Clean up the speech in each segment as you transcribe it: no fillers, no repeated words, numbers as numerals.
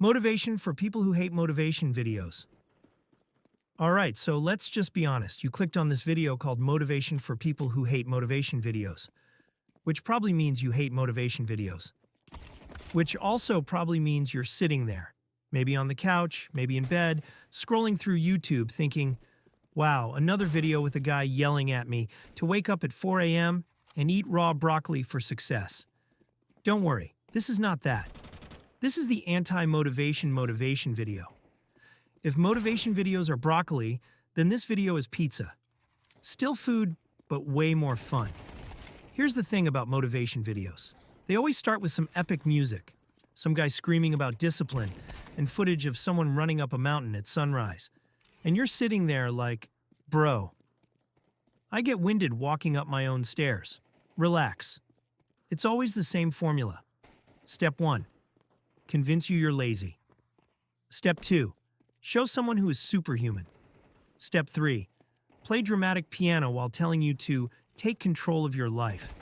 Motivation for people who hate motivation videos. Alright, so let's just be honest. You clicked on this video called Motivation for People Who Hate Motivation Videos, which probably means you hate motivation videos. Which also probably means you're sitting there, maybe on the couch, maybe in bed, scrolling through YouTube thinking, wow, another video with a guy yelling at me to wake up at 4 a.m. and eat raw broccoli for success. Don't worry, this is not that. This is the anti-motivation motivation video. If motivation videos are broccoli, then this video is pizza. Still food, but way more fun. Here's the thing about motivation videos. They always start with some epic music, some guy screaming about discipline, and footage of someone running up a mountain at sunrise. And you're sitting there like, bro, I get winded walking up my own stairs. Relax. It's always the same formula. Step 1. Convince you you're lazy. Step 2. Show someone who is superhuman. Step 3. Play dramatic piano while telling you to take control of your life.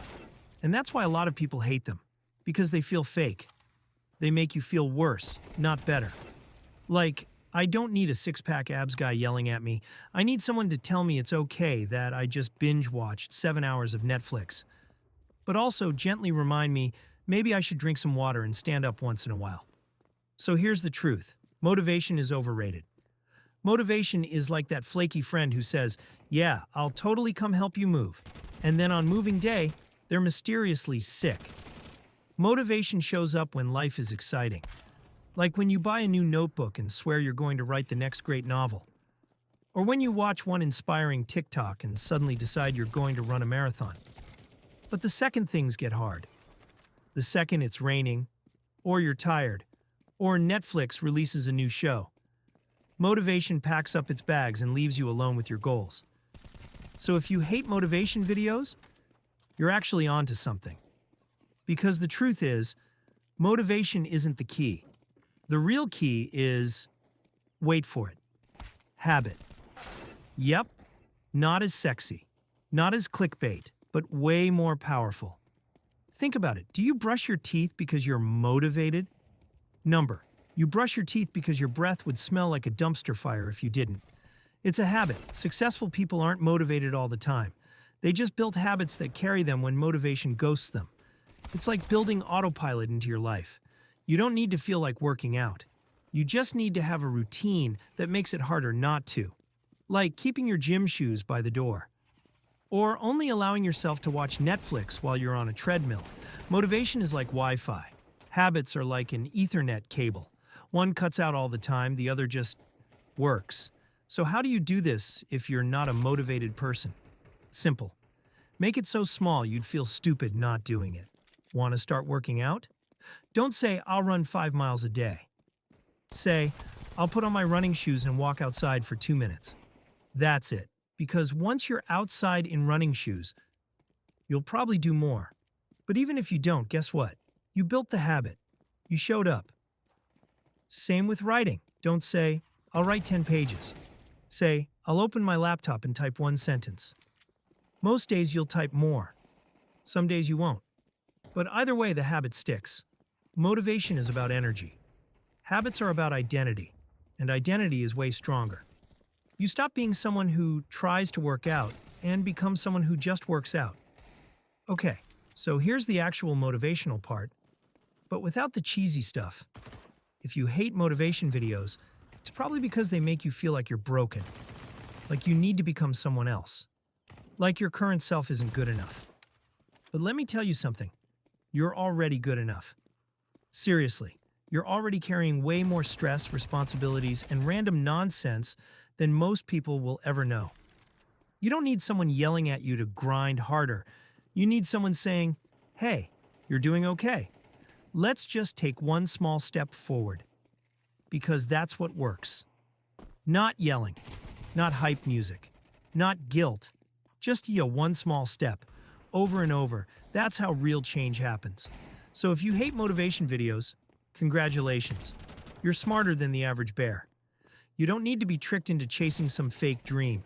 And that's why a lot of people hate them, because they feel fake. They make you feel worse, not better. Like, I don't need a six-pack abs guy yelling at me. I need someone to tell me it's okay that I just binge-watched 7 hours of Netflix. But also gently remind me maybe I should drink some water and stand up once in a while. So here's the truth. Motivation is overrated. Motivation is like that flaky friend who says, yeah, I'll totally come help you move. And then on moving day, they're mysteriously sick. Motivation shows up when life is exciting. Like when you buy a new notebook and swear you're going to write the next great novel. Or when you watch one inspiring TikTok and suddenly decide you're going to run a marathon. But the second things get hard. The second it's raining, or you're tired, or Netflix releases a new show. Motivation packs up its bags and leaves you alone with your goals. So if you hate motivation videos, you're actually onto something. Because the truth is, motivation isn't the key. The real key is, wait for it, habit. Yep, not as sexy, not as clickbait, but way more powerful. Think about it. Do you brush your teeth because you're motivated? Number, you brush your teeth because your breath would smell like a dumpster fire if you didn't. It's a habit. Successful people aren't motivated all the time. They just built habits that carry them when motivation ghosts them. It's like building autopilot into your life. You don't need to feel like working out. You just need to have a routine that makes it harder not to. Like keeping your gym shoes by the door. Or only allowing yourself to watch Netflix while you're on a treadmill. Motivation is like Wi-Fi. Habits are like an Ethernet cable. One cuts out all the time, the other just works. So how do you do this if you're not a motivated person? Simple. Make it so small you'd feel stupid not doing it. Want to start working out? Don't say, I'll run 5 miles a day. Say, I'll put on my running shoes and walk outside for 2 minutes. That's it. Because once you're outside in running shoes, you'll probably do more. But even if you don't, guess what? You built the habit. You showed up. Same with writing. Don't say, I'll write 10 pages. Say, I'll open my laptop and type 1 sentence. Most days you'll type more. Some days you won't. But either way, the habit sticks. Motivation is about energy. Habits are about identity. And identity is way stronger. You stop being someone who tries to work out and become someone who just works out. Okay, so here's the actual motivational part, but without the cheesy stuff. If you hate motivation videos, it's probably because they make you feel like you're broken, like you need to become someone else, like your current self isn't good enough. But let me tell you something, you're already good enough. Seriously, you're already carrying way more stress, responsibilities, and random nonsense than most people will ever know. You don't need someone yelling at you to grind harder. You need someone saying, hey, you're doing okay. Let's just take one small step forward. Because that's what works. Not yelling, not hype music, not guilt. Just one small step, over and over. That's how real change happens. So if you hate motivation videos, congratulations. You're smarter than the average bear. You don't need to be tricked into chasing some fake dream.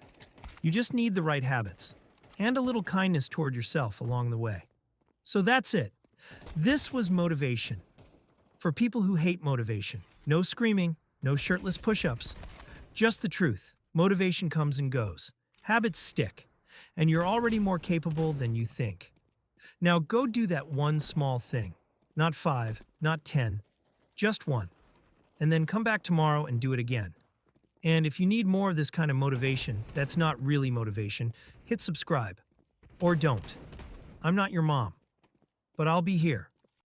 You just need the right habits and a little kindness toward yourself along the way. So that's it. This was motivation For people who hate motivation, no screaming, no shirtless push-ups. Just the truth. Motivation comes and goes. Habits stick. And you're already more capable than you think. Now go do that one small thing. Not 5, not 10, just one. And then come back tomorrow and do it again. And if you need more of this kind of motivation, that's not really motivation, hit subscribe. Or don't. I'm not your mom. But I'll be here.